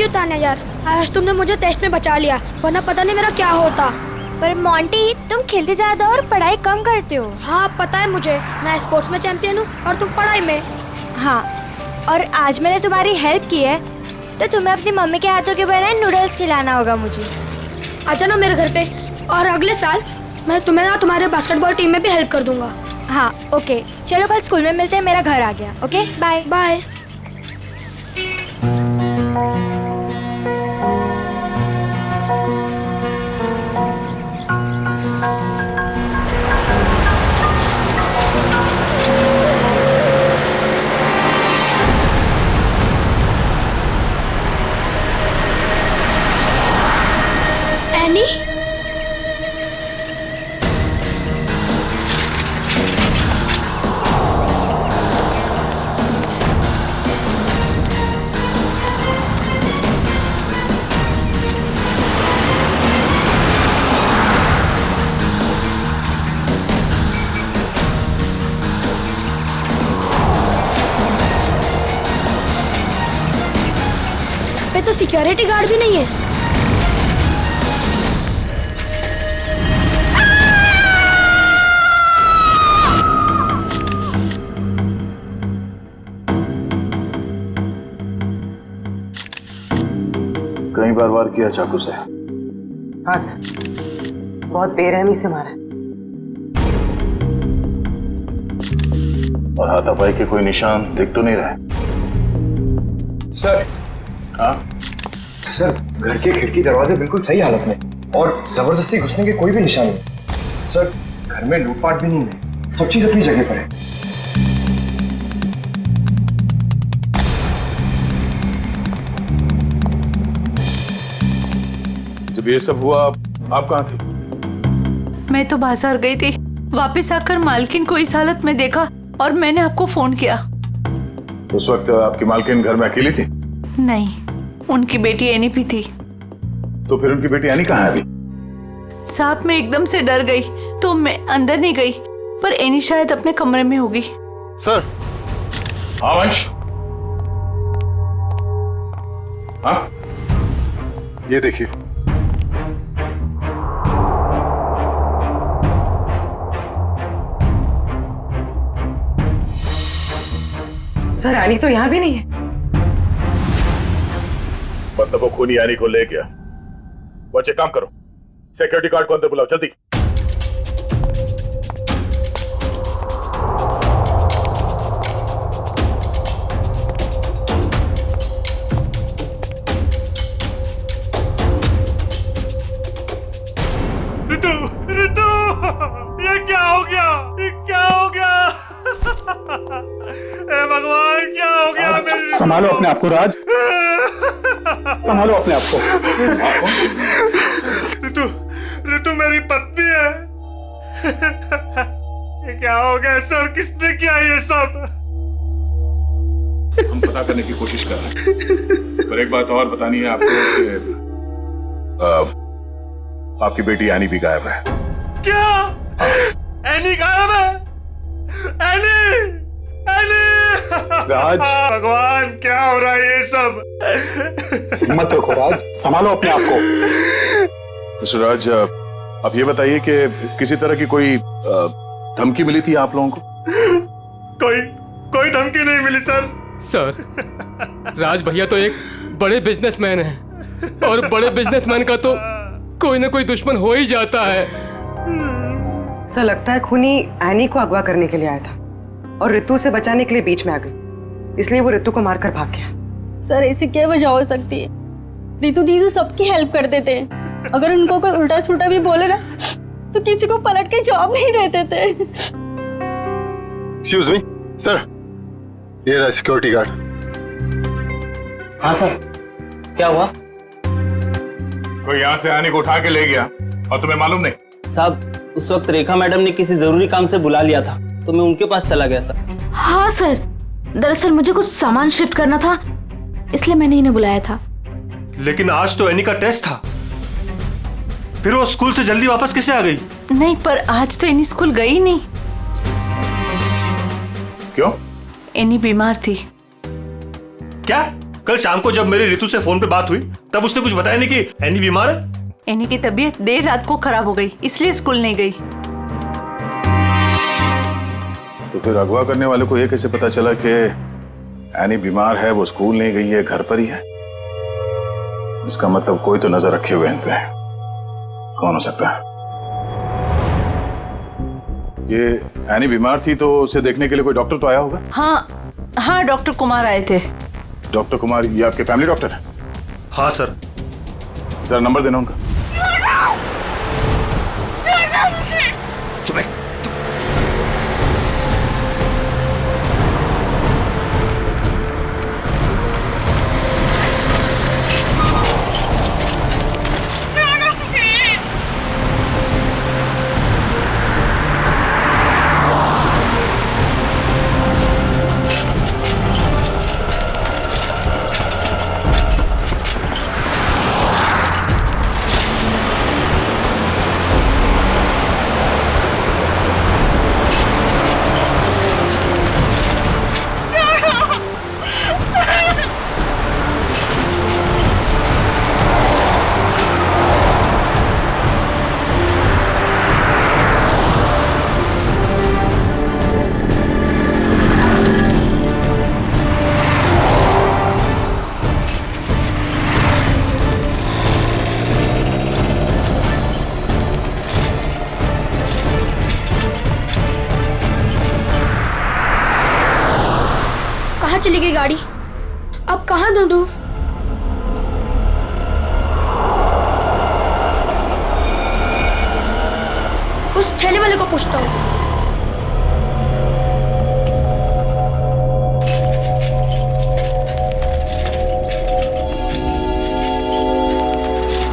You Tanya यार, आज तुमने मुझे टेस्ट में बचा लिया, वरना पता नहीं मेरा क्या होता। पर मोंटी, तुम खेलते ज्यादा और पढ़ाई कम करते हो। हाँ पता है मुझे, मैं स्पोर्ट्स में चैंपियन हूँ और तुम पढ़ाई में। हाँ, और आज मैंने तुम्हारी हेल्प की है तो तुम्हें अपनी मम्मी के हाथों के बनाए नूडल्स खिलाना होगा मुझे। आ जाना मेरे घर पे, और अगले साल मैं तुम्हें ना तुम्हारे बास्केटबॉल टीम में भी हेल्प कर दूंगा। हाँ ओके, चलो कल स्कूल में मिलते हैं, मेरा घर आ गया। Okay bye bye. एनी, पे तो सिक्योरिटी गार्ड भी नहीं है। कई बार वार किया चाकू से। हाँ सर, बहुत बेरहमी से मारा है। और हाथापाई के कोई निशान दिख तो नहीं रहे। सर। हाँ सर, घर के खिड़की दरवाजे बिल्कुल सही हालत में और जबरदस्ती घुसने के कोई भी निशान नहीं। सर, घर में लूटपाट भी नहीं है, सब चीज अपनी जगह पर है। जब ये सब हुआ आप कहाँ थी? मैं तो बाजार गई थी, वापस आकर मालकिन को इस हालत में देखा और मैंने आपको फोन किया। उस वक्त आपकी मालकिन घर में अकेली थी? नहीं, उनकी बेटी एनी भी थी। तो फिर उनकी बेटी एनी कहाँ है अभी? साहब मैं एकदम से डर गई तो मैं अंदर नहीं गई, पर एनी शायद अपने कमरे में होगी। सर। हाँ वंश। हाँ ये देखिए। सर, एनी तो यहाँ भी नहीं है। मतलब वो खूनी एनी को ले गया। बच्चे काम करो, सिक्योरिटी गार्ड को अंदर बुलाओ जल्दी। रितु, रितु, ये क्या हो गया? ये क्या हो गया? हे भगवान, क्या हो गया मेरी? संभालो अपने आप को राज, संभालो अपने आप को। रितु, रितु मेरी पत्नी है। ये क्या हो गया सर? किसने किया ये सब? हम पता करने की कोशिश कर रहे हैं, पर एक बात और बतानी है आपको कि आपकी बेटी एनी भी गायब है। क्या? एनी गायब है? Any, any! राज, भगवान, क्या हो रहा है ये सब? हिम्मत रखो राज, संभालो अपने आप को। मिस्टर राज, आप ये बताइए कि किसी तरह की कोई धमकी मिली थी आप लोगों को? कोई धमकी नहीं मिली सर। सर, राज भैया तो एक बड़े बिजनेसमैन हैं और बड़े बिजनेसमैन का तो कोई ना कोई दुश्मन हो ही जाता है। सर, लगता है खूनी एनी को अगवा करने के लिए आया था और रितु से बचाने के लिए बीच में आ गई, इसलिए वो रितु को मारकर भाग गया। सर, ऐसी क्या वजह हो सकती है? रितु दीदी सबकी हेल्प कर देते हैं, अगर उनको कोई उल्टा सुल्टा भी बोले ना तो किसी को पलट के जवाब नहीं देते थे। एक्सक्यूज मी सर, ये रहा सिक्योरिटी गार्ड। हाँ सर, क्या हुआ? कोई यहाँ से आने को उठा के ले गया और तुम्हें मालूम नहीं? साहब, उस वक्त रेखा मैडम ने किसी जरूरी काम से बुला लिया था तो मैं उनके पास चला गया सर। हाँ सर, दरअसल मुझे कुछ सामान शिफ्ट करना था, इसलिए मैंने इन्हें बुलाया था। लेकिन आज तो एनी का टेस्ट था, फिर वो स्कूल से जल्दी वापस कैसे आ गई? नहीं, पर आज तो एनी स्कूल गई नहीं। क्यों? एनी बीमार थी। क्या? कल शाम को जब मेरी ऋतु से फोन पे बात हुई तब उसने कुछ बताया नहीं कि एनी बीमार है। एनी की तबीयत देर रात को खराब हो गई, इसलिए स्कूल नहीं गई। तो फिर अगवा करने वाले को ये कैसे पता चला कि एनी बीमार है, वो स्कूल नहीं गई है, घर पर ही है? इसका मतलब कोई तो नजर रखे हुए इन पे। कौन हो सकता है? ये एनी बीमार थी तो उसे देखने के लिए कोई डॉक्टर तो आया होगा? हाँ, डॉक्टर कुमार आए थे। डॉक्टर कुमार ये आपके फैमिली डॉक्टर है? हाँ सर। जरा नंबर देना उनका। चुप है। कहाँ चली गई गाड़ी? अब कहाँ ढूंढूं? उस ठेले वाले को पूछता हूँ।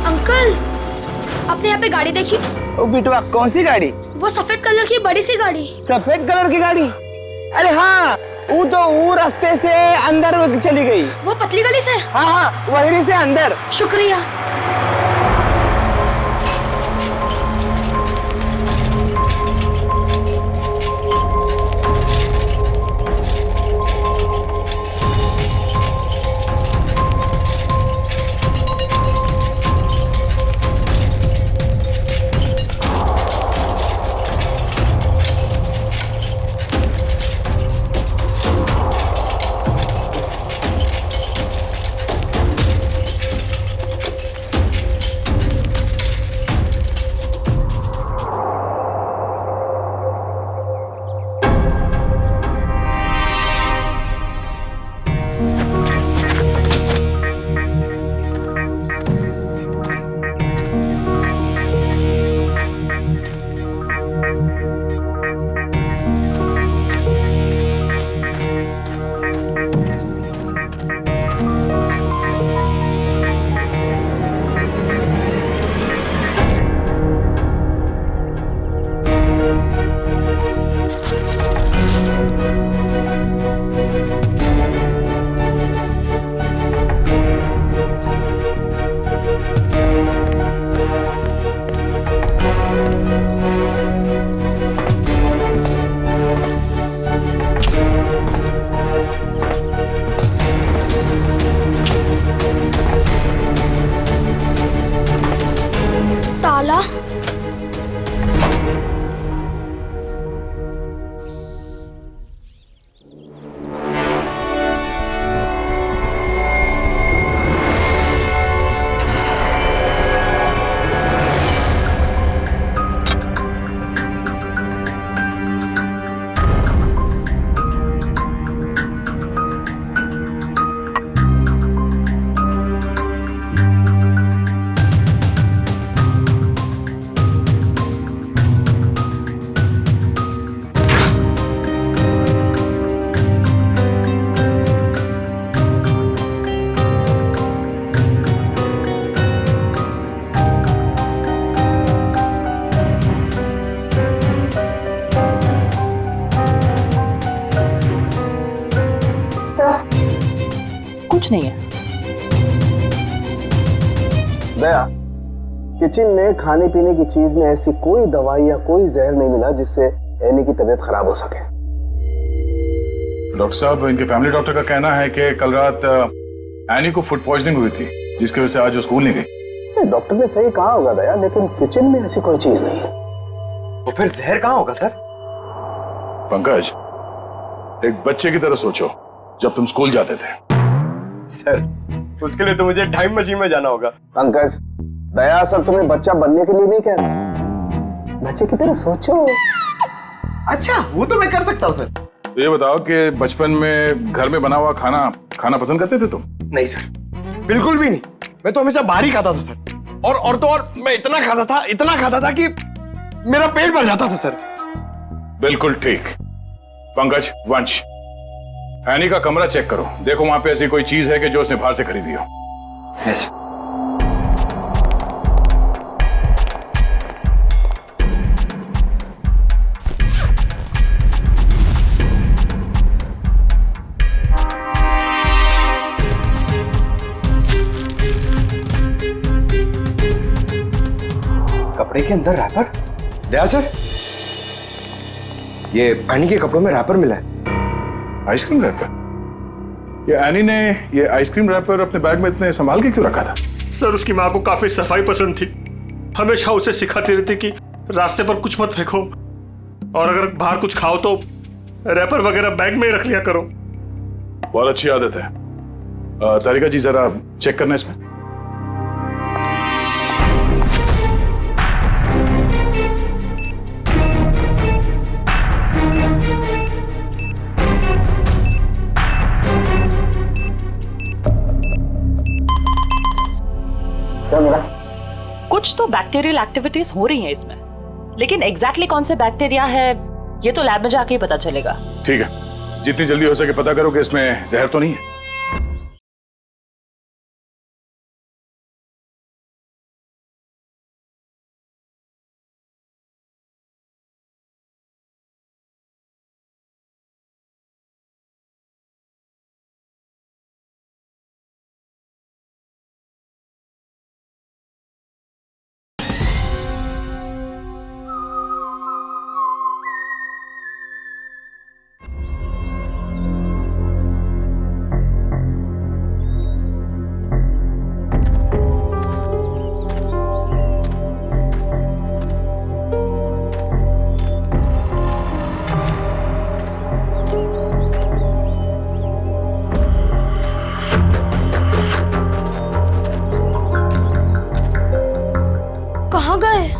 अंकल, आपने यहाँ पे गाड़ी देखी? ओ बिटवा, कौन सी गाड़ी? वो सफेद कलर की बड़ी सी गाड़ी। सफेद कलर की गाड़ी? अरे हाँ, वो रास्ते से अंदर चली गई। वो पतली गली से? हाँ, वहीं से अंदर। शुक्रिया। ताला? कुछ नहीं है। दया, किचन में खाने पीने की चीज में ऐसी कोई दवाई या कोई जहर नहीं मिला जिससे एनी की तबीयत खराब हो सके। डॉक्टर साहब, इनके फैमिली डॉक्टर का कहना है कि कल रात एनी को फूड पॉइजनिंग हुई थी, जिसकी वजह से आज वो स्कूल नहीं गई। डॉक्टर ने सही कहा होगा दया, लेकिन किचन में ऐसी कोई चीज नहीं है। तो फिर जहर कहाँ होगा सर? पंकज, एक बच्चे की तरह सोचो, जब तुम स्कूल जाते थे। सर, उसके लिए तो मुझे टाइम मशीन में जाना होगा। पंकज, दया सर तुम्हें बच्चा बनने के लिए नहीं कह रहा, बच्चे की तरह सोचो। अच्छा, वो तो मैं कर सकता हूँ सर। तो ये बताओ कि बचपन में घर में बना हुआ खाना खाना पसंद करते थे तुम? नहीं सर, बिल्कुल भी नहीं। मैं तो हमेशा बाहर ही खाता था सर। और तो और मैं इतना खाता था कि मेरा पेट भर जाता था सर। बिल्कुल ठीक। पंकज, वंश, एनी का कमरा चेक करो, देखो वहां पे ऐसी कोई चीज है कि जो उसने बाहर से खरीदी हो। है सर। कपड़े के अंदर रैपर? दया सर, ये एनी के कपड़ों में रैपर मिला है। Ice cream wrapper? ये एनी ने ये आइसक्रीम रैपर अपने बैग में इतने संभाल के क्यों रखा था? सर, उसकी माँ को काफी सफाई पसंद थी। हमेशा उसे सिखाती रहती कि रास्ते पर कुछ मत फेंको, और अगर बाहर कुछ खाओ तो रैपर वगैरह बैग में ही रख लिया करो। बहुत अच्छी आदत है। तारिका जी, जरा चेक करना इसमें। कुछ तो बैक्टीरियल एक्टिविटीज हो रही हैं इसमें, लेकिन एग्जैक्टली कौन से बैक्टीरिया है ये तो लैब में जाके ही पता चलेगा। ठीक है, जितनी जल्दी हो सके पता करो कि इसमें जहर तो नहीं है। कहाँ गए?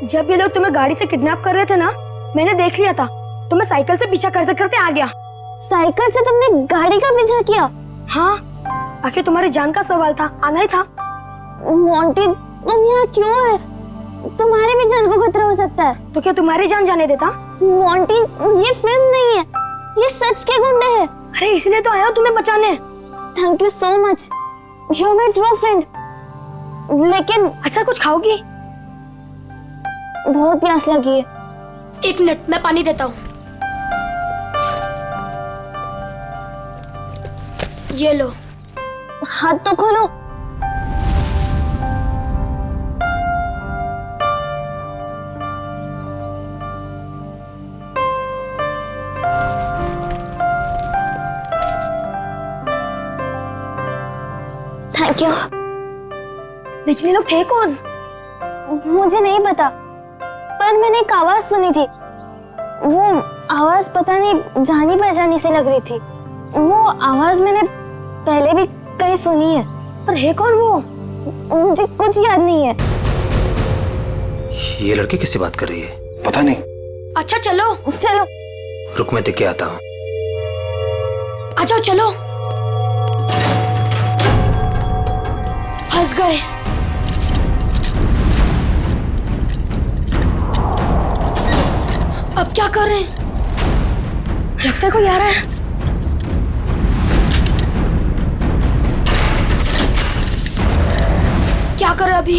जब ये लोग तुम्हें गाड़ी से किडनैप कर रहे थे ना, मैंने देख लिया था। तुम्हें साइकिल से पीछा करते करते आ गया। साइकिल से तुमने गाड़ी का पीछा किया? हाँ, आखिर तुम्हारी जान का सवाल था, आना ही था। मोंटी, तुम यहाँ क्यों है? तुम्हारी भी जान को खतरा हो सकता है। तो क्या तुम्हारी जान जाने देता? मोंटी, ये फिल्म नहीं है, ये सच के गुंडे हैं। अरे इसलिए तो आया हूँ तुम्हें बचाने। Thank you so much, you are my true friend. लेकिन अच्छा, कुछ खाओगी? बहुत प्यास लगी है। 1 मिनट, मैं पानी देता हूँ। ये लो। हाथ तो खोलो। Thank you. लेकिन ये लोग थे कौन? मुझे नहीं पता, पर मैंने एक आवाज सुनी थी। वो आवाज पता नहीं जानी पहचानी सी लग रही थी। वो आवाज मैंने पहले भी कहीं सुनी है, पर है कौन वो? मुझे कुछ याद नहीं है। ये लड़की किससे बात कर रही है? पता नहीं। अच्छा चलो चलो। रुक, मैं देख के आता हूँ। आ जाओ चलो। फंस गए। अब क्या कर रहे हैं? लगता है कोई आ रहा है। क्या करें अभी?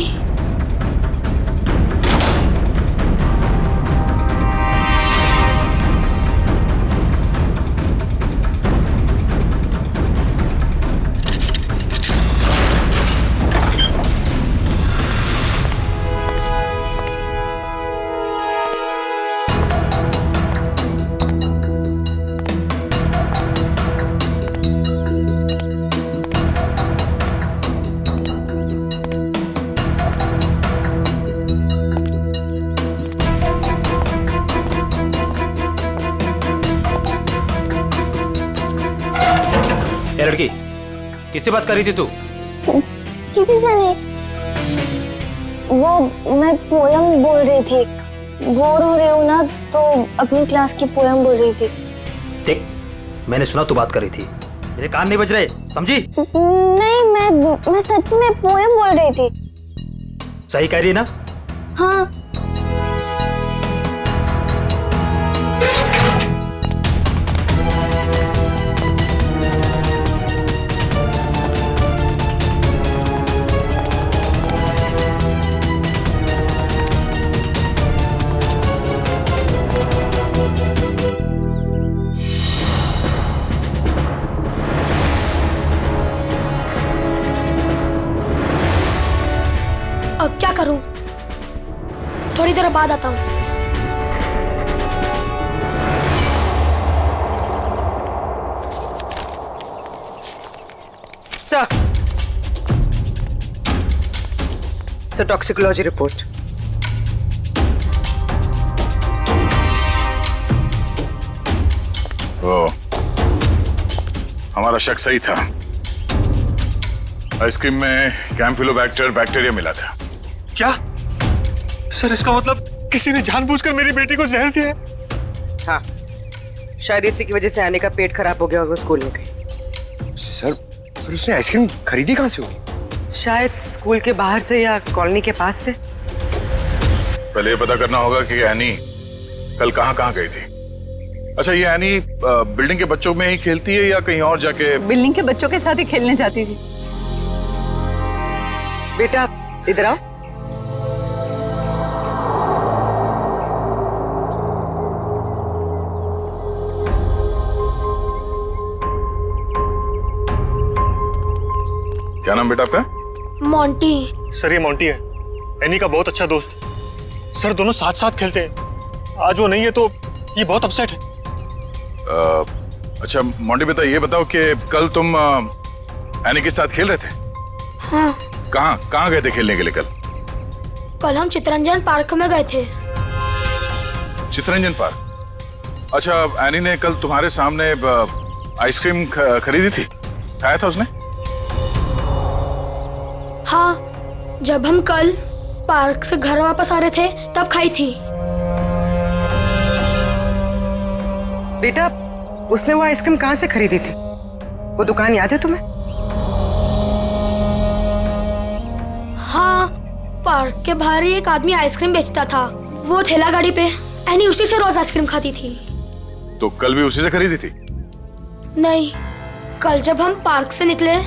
ये लड़की किससे बात कर रही थी तू? किसी से नहीं। वो मैं पोयम बोल रही थी। बोर हो रही हूँ ना, तो अपनी क्लास की पोयम बोल रही थी। देख, मैंने सुना तू बात कर रही थी, मेरे कान नहीं बज रहे, समझी? नहीं, मैं सच में पोयम बोल रही थी। सही कह रही है ना? हाँ। अब क्या करूं? थोड़ी देर बाद आता हूं। Sir, toxicology report. वो हमारा शक सही था। आइसक्रीम में कैम्फिलोबैक्टर बैक्टीरिया मिला था। क्या सर, इसका मतलब किसी ने जानबूझकर मेरी बेटी को जहर दिया है? हाँ, शायद इसी की वजह से आने का पेट खराब हो गया और वो स्कूल में गई। सर, फिर उसने आइसक्रीम खरीदी कहाँ से होगी? शायद स्कूल के बाहर से या कॉलोनी के पास से। पहले ये पता करना होगा कि एनी कल कहाँ गई थी। अच्छा, ये एनी बिल्डिंग के बच्चों में ही खेलती है या कहीं और जाके? बिल्डिंग के बच्चों के साथ ही खेलने जाती थी। बेटा इधर आओ। क्या नाम बेटा आपका? मोंटी। सर, ये मोंटी है, एनी का बहुत अच्छा दोस्त। सर, दोनों साथ साथ खेलते हैं। आज वो नहीं है तो ये बहुत अपसेट है। अच्छा मोंटी बेटा, ये बताओ कि कल तुम एनी के साथ खेल रहे थे? हाँ। कहाँ गए थे खेलने के लिए कल? कल हम चितरंजन पार्क में गए थे। चितरंजन पार्क? अच्छा, एनी ने कल तुम्हारे सामने आइसक्रीम खरीदी थी, खाया था उसने? हाँ, जब हम कल पार्क से घर वापस आ रहे थे तब खाई थी। बेटा, उसने वो आइसक्रीम कहाँ से खरीदी थी? वो दुकान याद है तुम्हें? हाँ, पार्क के बाहर ही एक आदमी आइसक्रीम बेचता था। वो ठेला गाड़ी पे एनी उसी से रोज आइसक्रीम खाती थी। तो कल भी उसी से खरीदी थी? नहीं, कल जब हम पार्क से निकले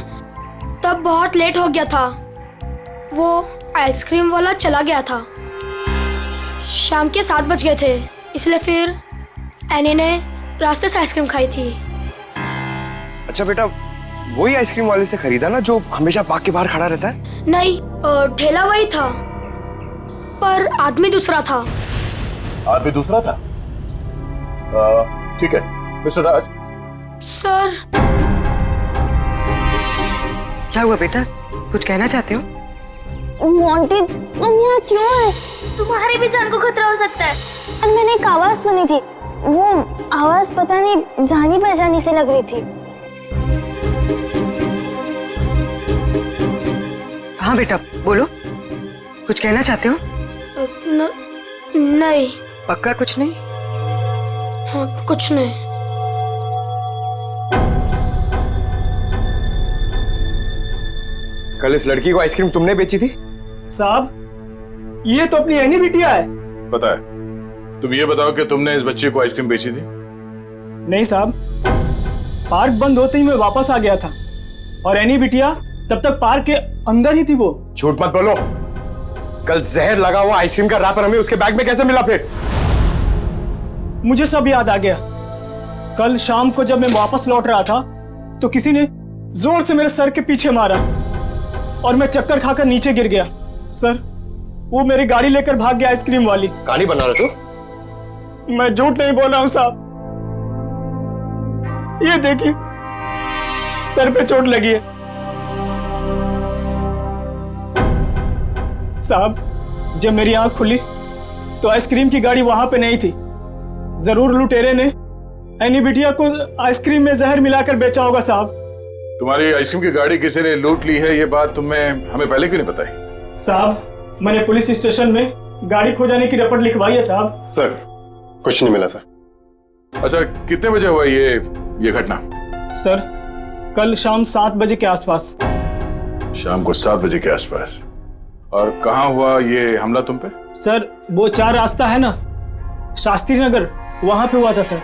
तब बहुत लेट हो गया था। वो आइसक्रीम वाला चला गया था। शाम के 7 बज गए थे, इसलिए फिर एनी ने रास्ते से आइसक्रीम खाई थी। अच्छा बेटा, वही आइसक्रीम वाले से खरीदा ना जो हमेशा पार्क के बाहर खड़ा रहता है? नहीं, ठेला वही था पर आदमी दूसरा था। आदमी दूसरा था? ठीक है मिस्टर राज। सर। क्या हुआ बेटा, कुछ कहना चाहते हो? मोंटी, तुम यहाँ क्यों है? तुम्हारी भी जान को खतरा हो सकता है। और मैंने एक आवाज सुनी थी, वो आवाज पता नहीं जानी पहचानी से लग रही थी। हाँ बेटा बोलो, कुछ कहना चाहते हो? नहीं। पक्का कुछ नहीं? हाँ, कुछ नहीं। कल इस लड़की को आइसक्रीम तुमने बेची थी? साहब ये तो अपनी एनी बिटिया है। पता है, तुम ये बताओ कि तुमने इस बच्चे को आइसक्रीम बेची थी? नहीं साहब, पार्क बंद होते ही मैं वापस आ गया था और एनी बिटिया तब तक पार्क के अंदर ही थी। वो झूठ मत बोलो, कल जहर लगा हुआ आइसक्रीम का रैपर हमें उसके बैग में कैसे मिला? फिर मुझे सब याद आ गया। कल शाम को जब मैं वापस लौट रहा था तो किसी ने जोर से मेरे सर के पीछे मारा और मैं चक्कर खाकर नीचे गिर गया। सर, वो मेरी गाड़ी लेकर भाग गया आइसक्रीम वाली। कहानी बना रहे तू? मैं झूठ नहीं बोल रहा हूं साहब, ये देखिए सर पे चोट लगी है। साहब, जब मेरी आंख खुली तो आइसक्रीम की गाड़ी वहां पे नहीं थी। जरूर लुटेरे ने एनी बिटिया को आइसक्रीम में जहर मिलाकर बेचा होगा साहब। तुम्हारी आइसक्रीम की गाड़ी किसी ने लूट ली है, ये बात तुम्हें हमें पहले क्यों नहीं बताई? साहब, मैंने पुलिस स्टेशन में गाड़ी खो जाने की रिपोर्ट लिखवाई है साहब। सर, कुछ नहीं मिला सर। अच्छा, कितने बजे हुआ ये घटना? सर, कल शाम 7 बजे के आसपास। शाम को 7 बजे के आसपास? और कहाँ हुआ ये हमला तुम पे? सर, वो 4 रास्ता है ना, शास्त्री नगर, वहां पे हुआ था सर।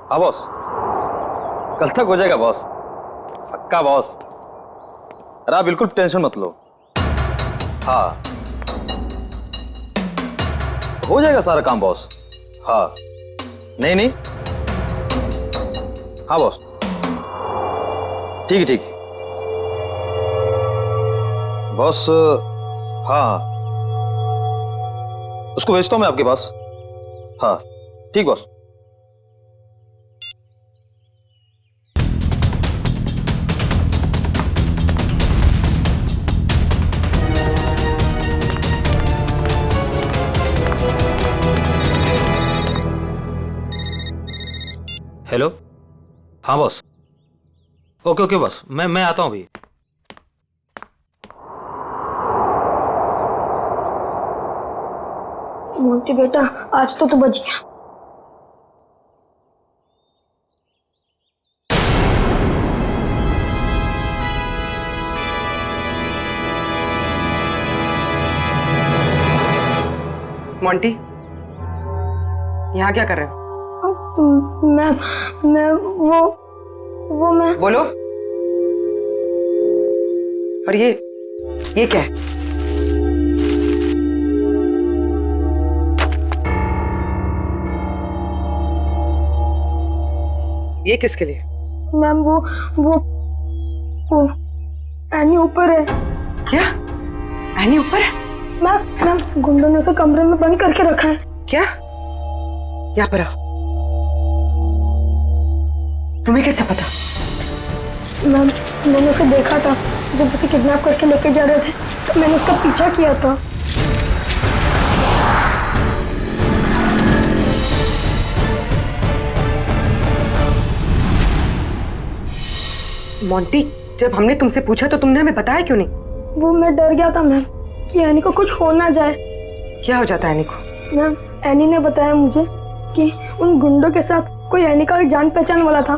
हाँ बॉस, कल तक हो जाएगा बॉस, पक्का बॉस। अरे आप बिल्कुल टेंशन मत लो। हाँ, हो जाएगा सारा काम बॉस। हाँ, नहीं नहीं, हाँ बॉस, ठीक है ठीक है बॉस। हाँ, उसको भेजता हूँ मैं आपके पास। हाँ ठीक बॉस। हेलो, हाँ बॉस, ओके ओके बॉस, मैं आता हूँ अभी। मोंटी बेटा, आज तो तू बच गया। मोंटी, यहाँ क्या कर रहे हो? मैं वो मैं बोलो। और ये क्या है? ये किसके लिए? मैम वो एनी ऊपर है। क्या? एनी ऊपर है? मैम गुंडों ने उसे कमरे में बंद करके रखा है। क्या? यहाँ पर आओ। तुम्हें कैसे पता? मैम मैंने उसे देखा था जब उसे किडनैप करके लेके जा रहे थे, तो मैंने उसका पीछा किया था। मोंटी, जब हमने तुमसे पूछा तो तुमने हमें बताया क्यों नहीं? वो मैं डर गया था मैम कि एनी को कुछ हो ना जाए। क्या हो जाता है एनी को? मैम एनी ने बताया मुझे कि उन गुंडों के साथ कोई एनी का जान पहचान वाला था।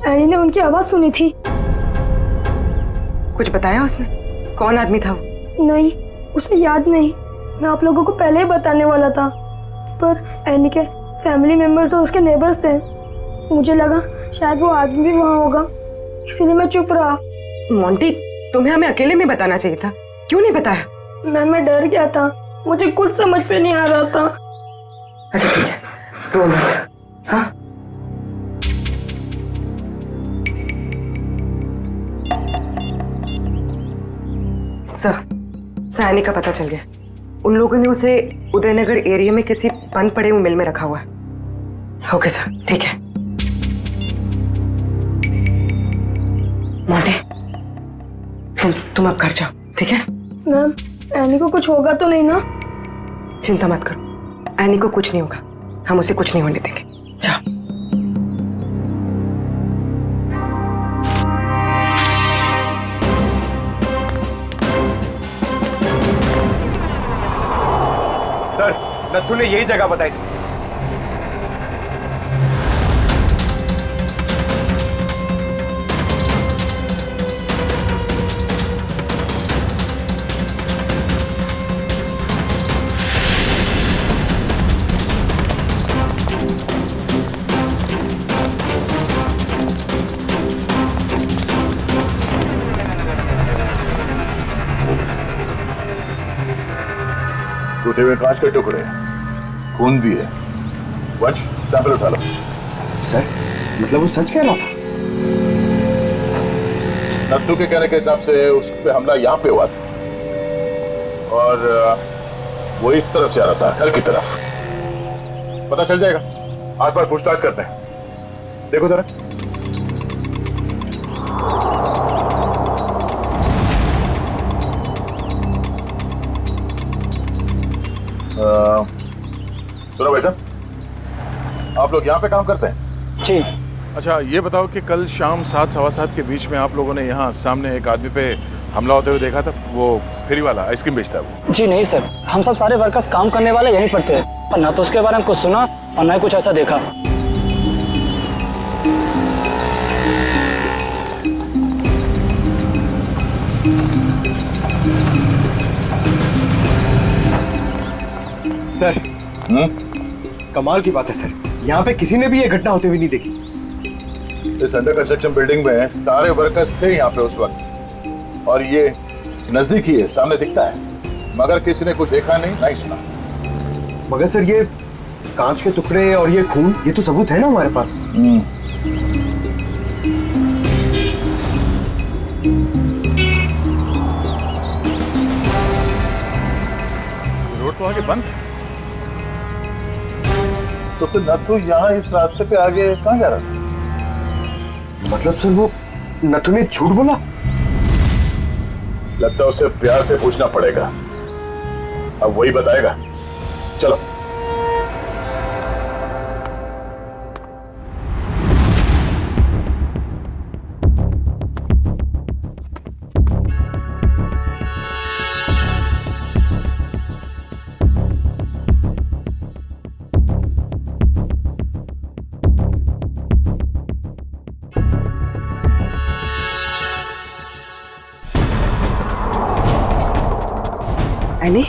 एनी ने उनकी आवाज सुनी थी। कुछ बताया उसने? कौन आदमी था वो? नहीं, उसे याद नहीं। मैं आप लोगों को पहले ही बताने वाला था, पर एनी के फैमिली मेंबर्स और उसके नेबर्स थे। मुझे लगा शायद वो आदमी भी वहाँ होगा, इसीलिए मैं चुप रहा। मोंटी, तुम्हें हमें अकेले में बताना चाहिए था, क्यों नहीं बताया? मैं डर गया था, मुझे कुछ समझ में नहीं आ रहा था। अच्छा ठीक है, रो मत। हाँ? सर एनी का पता चल गया। उन लोगों ने उसे उदयनगर एरिया में किसी बंद पड़े हुए मिल में रखा हुआ है। ओके सर, ठीक है। मोंटी, तुम अब घर जाओ, ठीक है? मैम एनी को कुछ होगा तो नहीं ना? चिंता मत करो, एनी को कुछ नहीं होगा, हम उसे कुछ नहीं होने देंगे। जाओ। सर, नथु ने यही जगह बताई थी। टूटे हुए कांच के टुकड़े, खून भी है। वंश, सैंपल उठा लो। सर, मतलब वो सच कह रहा था? नत्थू के कहने के हिसाब से उस पे हमला यहाँ पे हुआ था और वो इस तरफ जा रहा था, घर की तरफ। पता चल जाएगा, आसपास पूछताछ करते हैं। देखो जरा। सुनो भाई साहब, आप लोग यहाँ पे काम करते हैं? जी। अच्छा, ये बताओ कि कल शाम 7 सवा 7 के बीच में आप लोगों ने यहाँ सामने एक आदमी पे हमला होते हुए देखा था? वो फेरी वाला, आइसक्रीम बेचता है वो। जी नहीं सर, हम सब सारे वर्कर्स काम करने वाले यहीं पर थे, पर ना तो उसके बारे में कुछ सुना और ना ही कुछ ऐसा देखा। सर, कमाल की बात है सर, यहाँ पे किसी ने भी ये घटना होते हुए नहीं देखी। इस अंडर कंस्ट्रक्शन बिल्डिंग में सारे वर्कर्स थे यहाँ पे उस वक्त, और ये नजदीक ही है, सामने दिखता है, मगर किसी ने कुछ देखा नहीं, नहीं सुना। मगर सर, ये कांच के टुकड़े और ये खून, ये तो सबूत है ना हमारे पास। रोड तो आगे बंद है, तो फिर नथु यहाँ इस रास्ते पे आगे कहाँ जा रहा था? मतलब सर, वो नथु ने झूठ बोला? लगता है उसे प्यार से पूछना पड़ेगा, अब वही बताएगा। चलो। एनी,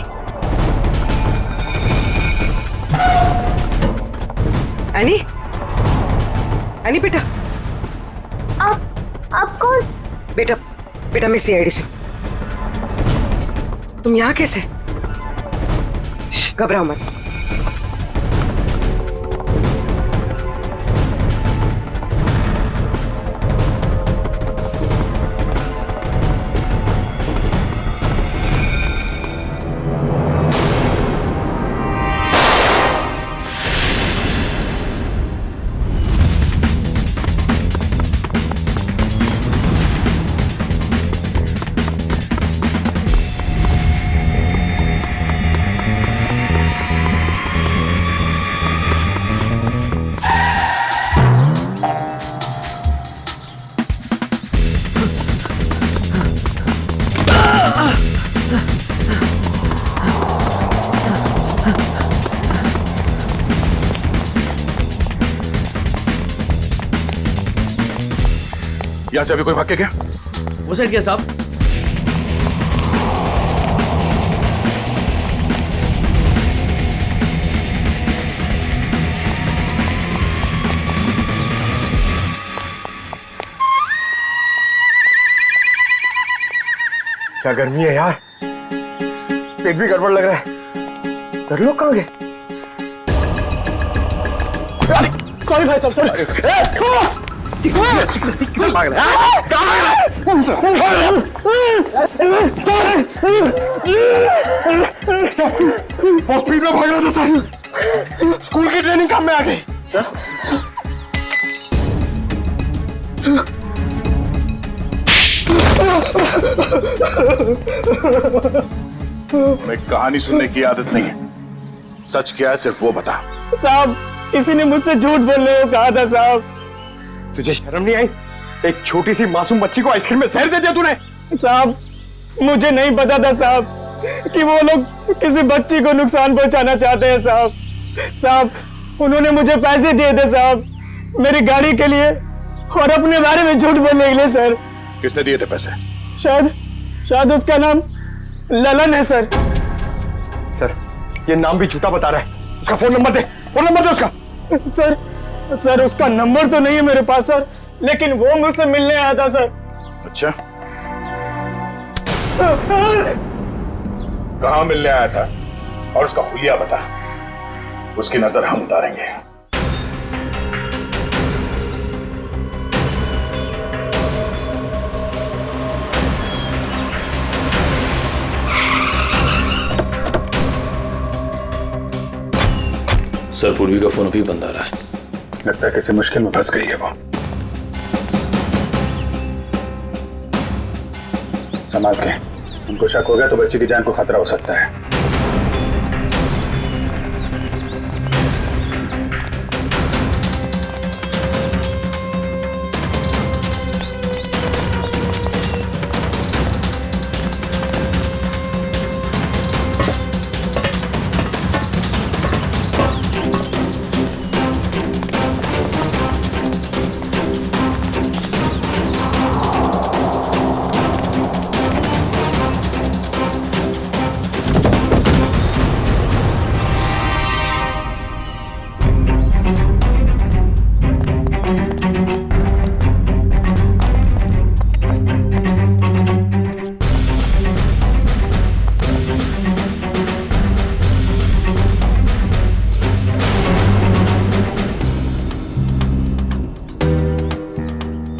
एनी, एनी बेटा। आप कौन? बेटा बेटा मैं सीआईडी से। तुम यहाँ कैसे? घबराओ मत। यहाँ से अभी कोई भाग के गया? वो साइड क्या साहब? क्या गर्मी है यार, पेट भी गड़बड़ लग रहा है। कर लो कहाँ गए? सॉरी भाई साहब, सॉरी। बहुत स्पीड में भाग रहा था सर, स्कूल की ट्रेनिंग काम में आ गई। मैं कहानी सुनने की आदत नहीं है, सच क्या है सिर्फ वो बता। साहब किसी ने मुझसे झूठ बोलने को कहा था साहब। तुझे शर्म नहीं आई? एक छोटी सी मासूम बच्ची को आइसक्रीम में जहर दे दिया तूने। साहब मुझे नहीं पता था साहब कि वो लोग किसी बच्ची को नुकसान पहुंचाना चाहते हैं साहब। साहब उन्होंने मुझे पैसे दिए थे साहब, मेरी गाड़ी के लिए और अपने बारे में झूठ बोलने के लिए सर। किसने दिए थे पैसे? शायद उसका नाम ललन है सर। सर ये नाम भी झूठा बता रहा है। उसका फोन नंबर दे, फोन नंबर दे उसका। सर उसका नंबर तो नहीं है मेरे पास सर, लेकिन वो मुझसे मिलने आया था सर। अच्छा, कहाँ मिलने आया था और उसका हुलिया बता, उसकी नजर हम उतारेंगे। सर पूर्वी का फोन अभी बंद आ रहा है। लगता है किसी मुश्किल में फंस गई है वो। संभाल के, उनको शक हो गया तो बच्ची की जान को खतरा हो सकता है।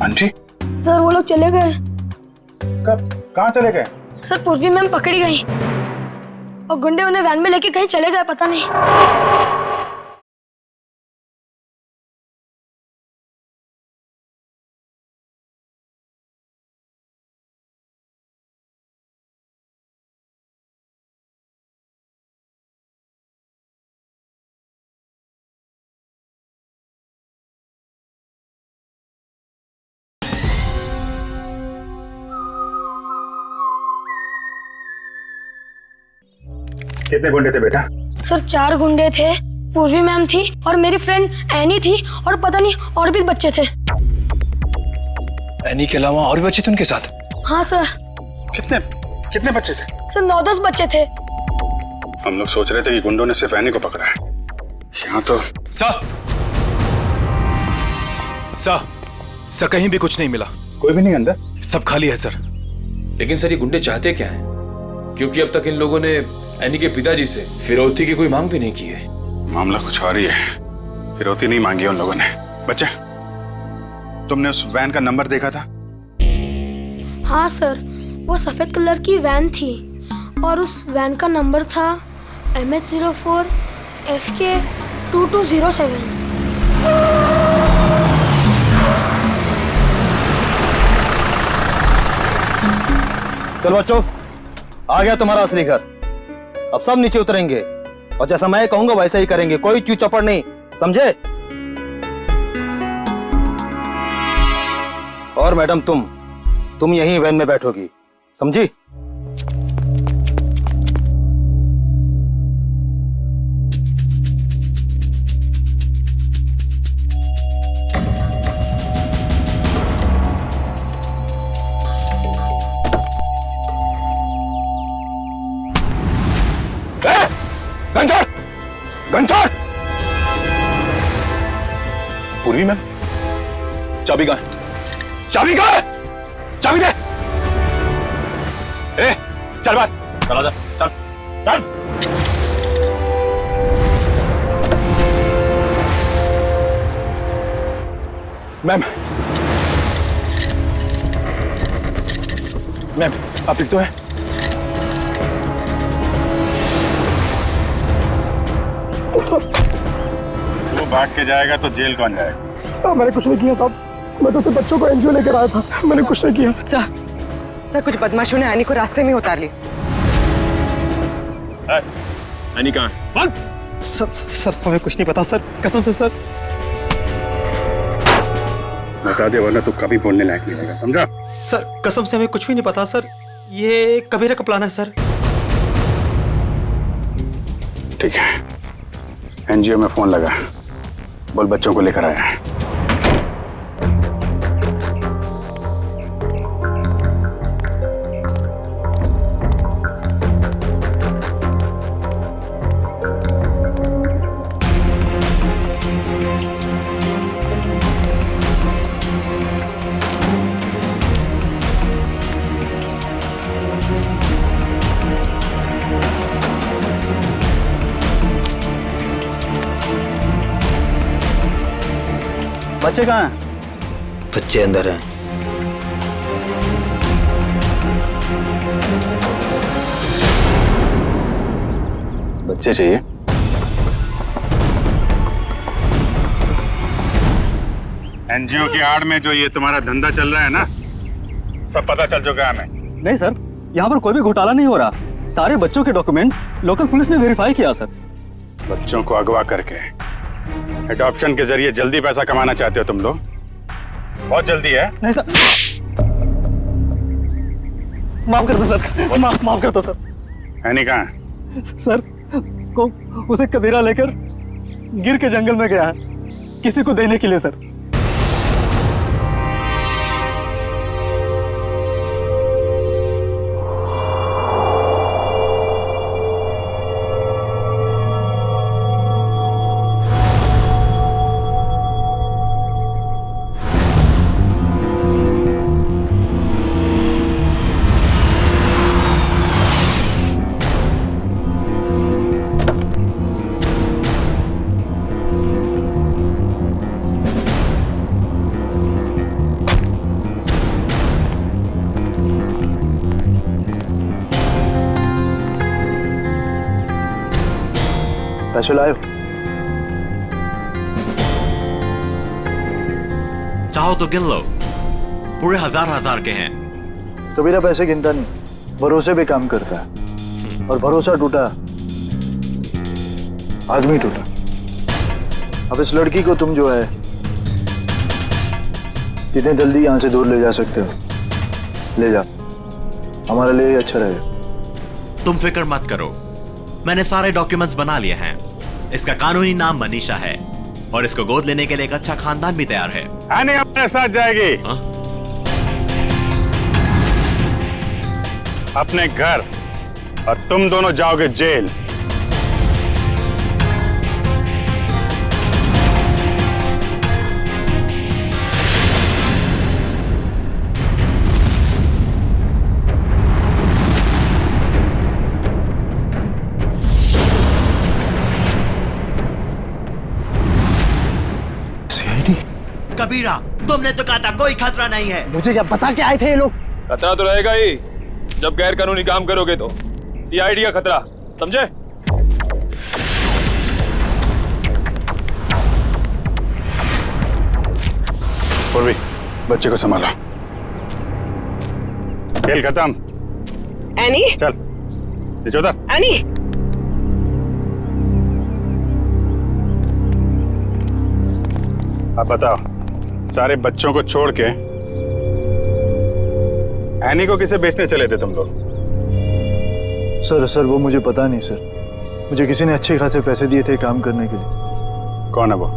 आंटी सर वो लोग चले गए। कब? कहाँ चले गए? सर पूर्वी मैम पकड़ी गई और गुंडे उन्हें वैन में लेके कहीं चले गए, पता नहीं। कितने गुंडे थे बेटा? सर 4 गुंडे थे, पूर्वी मैम थी और मेरी फ्रेंड एनी थी और पता नहीं और भी बच्चे थे। एनी के अलावा और भी बच्चे थे उनके साथ? हाँ सर। कितने बच्चे थे? सर 9-10 बच्चे थे। हम लोग सोच रहे थे कि गुंडों ने सिर्फ एनी को पकड़ा है। यहाँ तो सर सर कहीं भी कुछ नहीं मिला। कोई भी नहीं अंदर? सब खाली है सर। लेकिन सर ये गुंडे चाहते क्या हैं? क्योंकि अब तक इन लोगों ने एनी के पिताजी से फिरौती की कोई मांग भी नहीं की है। मामला कुछ और ही है। फिरौती नहीं मांगी उन लोगों ने। बच्चे, तुमने उस वैन का नंबर देखा था? हाँ सर, वो सफेद कलर की वैन थी और उस वैन का नंबर था MH04 FK 2207। चलो बच्चों, आ गया तुम्हारा असली घर। अब सब नीचे उतरेंगे और जैसा मैं कहूंगा वैसा ही करेंगे, कोई चू चपड़ नहीं, समझे? और मैडम तुम यहीं वैन में बैठोगी, समझी? घंटा! पूर्वी मैम, चाबी कहाँ है? चाबी कहाँ है? चाबी दे! ए, चल बाहर, चल आजा, चल, चल! मैम, आप ठीक तो है? तू भाग के जाएगा तो जेल कौन जाएगा? साहब मैंने कुछ नहीं किया साहब, मैं तो सिर्फ बच्चों को एनजीओ लेकर आया था, मैंने कुछ नहीं किया। सर कुछ बदमाशों ने एनी को रास्ते में उतार ली। एनी कहाँ है? सर हमें कुछ नहीं पता सर, कसम से सर। बता दे वरना तू कभी बोलने लायक नहीं रहेगा, समझा? सर कसम से हमें कुछ भी नहीं पता सर, ये कबीरा का प्लान है सर। ठीक है, एनजीओ में फोन लगा, बोल बच्चों को लेकर आया है। बच्चे कहाँ हैं? बच्चे अंदर हैं। बच्चे चाहिए? एनजीओ की आड़ में जो ये तुम्हारा धंधा चल रहा है ना, सब पता चल चुका है हमें। नहीं सर, यहाँ पर कोई भी घोटाला नहीं हो रहा। सारे बच्चों के डॉक्यूमेंट लोकल पुलिस ने वेरीफाई किया सर। बच्चों को अगवा करके एडॉप्शन के जरिए जल्दी पैसा कमाना चाहते हो तुम लोग? बहुत जल्दी है। नहीं सर, माफ कर दो सर, माफ कर दो सर। एनी कहाँ है? सर को उसे कबीरा लेकर गिर के जंगल में गया है, किसी को देने के लिए सर। पैसे लाए हो? चाहो तो गिन लो, पूरे हजार के हैं। कबीरा पैसे गिनता नहीं, भरोसे पे काम करता है, और भरोसा टूटा आदमी टूटा। अब इस लड़की को तुम जो है जितने जल्दी यहाँ से दूर ले जा सकते हो ले जाओ, हमारे लिए अच्छा रहेगा। तुम फिक्र मत करो, मैंने सारे डॉक्यूमेंट्स बना लिए हैं। इसका कानूनी नाम मनीषा है और इसको गोद लेने के लिए एक अच्छा खानदान भी तैयार है। आने अपने साथ जाएगी। हाँ? अपने घर, और तुम दोनों जाओगे जेल। कबीरा, तुमने तो कहा था कोई खतरा नहीं है। मुझे क्या बता के आए थे ये लोग? खतरा तो रहेगा ही जब गैर कानूनी काम करोगे तो। सीआईडी का खतरा, समझे? पूर्वी, बच्चे को संभालो। खेल खत्म। एनी, चल यशोदा। एनी, अब बताओ, सारे बच्चों को छोड़ के एनी को किसे बेचने चले थे तुम लोग? सर वो मुझे पता नहीं सर। मुझे किसी ने अच्छे खासे पैसे दिए थे काम करने के लिए। कौन है वो?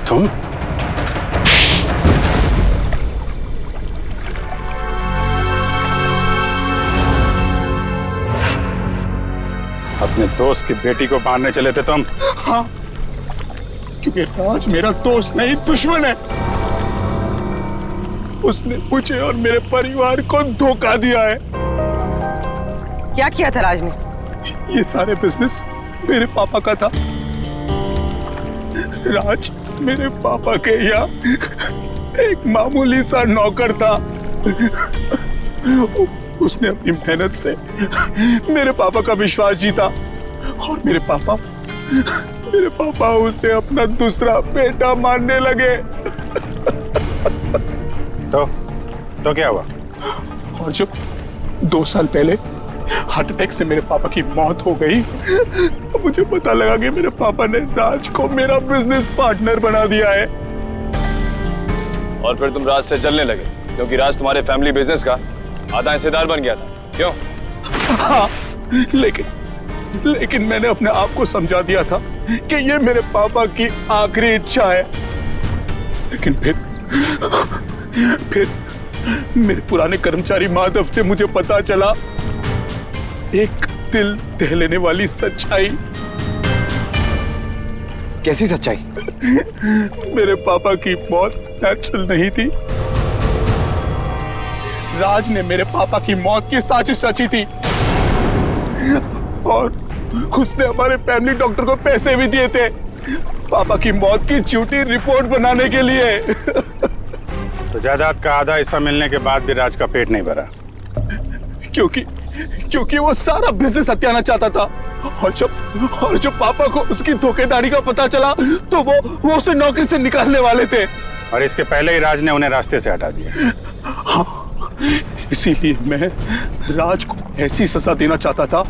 तुम? अपने दोस्त की बेटी को मारने चले थे तुम? हाँ, क्योंकि राज मेरा दोस्त नहीं दुश्मन है। उसने मुझे और मेरे परिवार को धोखा दिया है। क्या किया था राज ने? ये सारे बिजनेस मेरे पापा का था। राज मेरे पापा के यहाँ एक मामूली सा नौकर था। उसने अपनी मेहनत से मेरे पापा का विश्वास जीता और मेरे पापा उसे अपना दूसरा बेटा मानने लगे। तो क्या हुआ? और जब 2 साल पहले हार्ट अटैक से मेरे पापा की मौत हो गई तो मुझे पता लगा कि मेरे पापा ने राज को मेरा बिजनेस पार्टनर बना दिया है। और फिर तुम राज से चलने लगे क्योंकि राज तुम्हारे फैमिली बिजनेस का आधा हिस्सेदार बन गया था, क्यों? हाँ, लेकिन मैंने अपने आप को समझा दिया था कि ये मेरे पापा की आखिरी इच्छा है। लेकिन फिर मेरे पुराने कर्मचारी माधव से मुझे पता चला एक दिल दह लेने वाली सच्चाई। कैसी सच्चाई? मेरे पापा की मौत नेचुरल नहीं थी। राज ने मेरे पापा की मौत की साजिश रची थी और उसने हमारे फैमिली डॉक्टर को पैसे भी दिए थे पापा की मौत की झूठी रिपोर्ट बनाने के लिए। तो जायदाद का आधा हिस्सा मिलने के बाद भी राज का पेट नहीं भरा? क्योंकि वो सारा बिजनेस हत्याना चाहता था और जब पापा को उसकी धोखेधारी का पता चला तो वो उसे नौकरी से निकालने वाले थे। और इसके पहले ही राज ने उन्हें रास्ते से हटा दिया। हाँ, इसीलिए मैं राज को ऐसी सजा देना चाहता था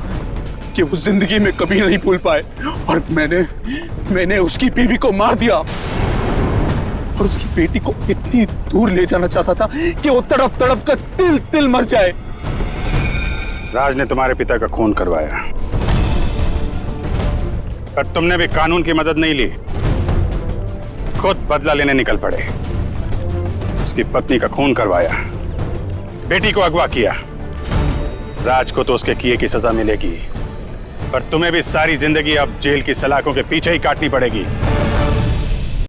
कि वो जिंदगी में कभी नहीं भूल पाए। और मैंने उसकी बीवी को मार दिया और उसकी बेटी को इतनी दूर ले जाना चाहता था कि वो तड़प तड़प कर तिल तिल मर जाए। राज ने तुम्हारे पिता का खून करवाया, पर तुमने भी कानून की मदद नहीं ली, खुद बदला लेने निकल पड़े। उसकी पत्नी का खून करवाया, बेटी को अगवा किया। राज को तो उसके किए की सजा मिलेगी, पर तुम्हें भी सारी जिंदगी अब जेल की सलाखों के पीछे ही काटनी पड़ेगी।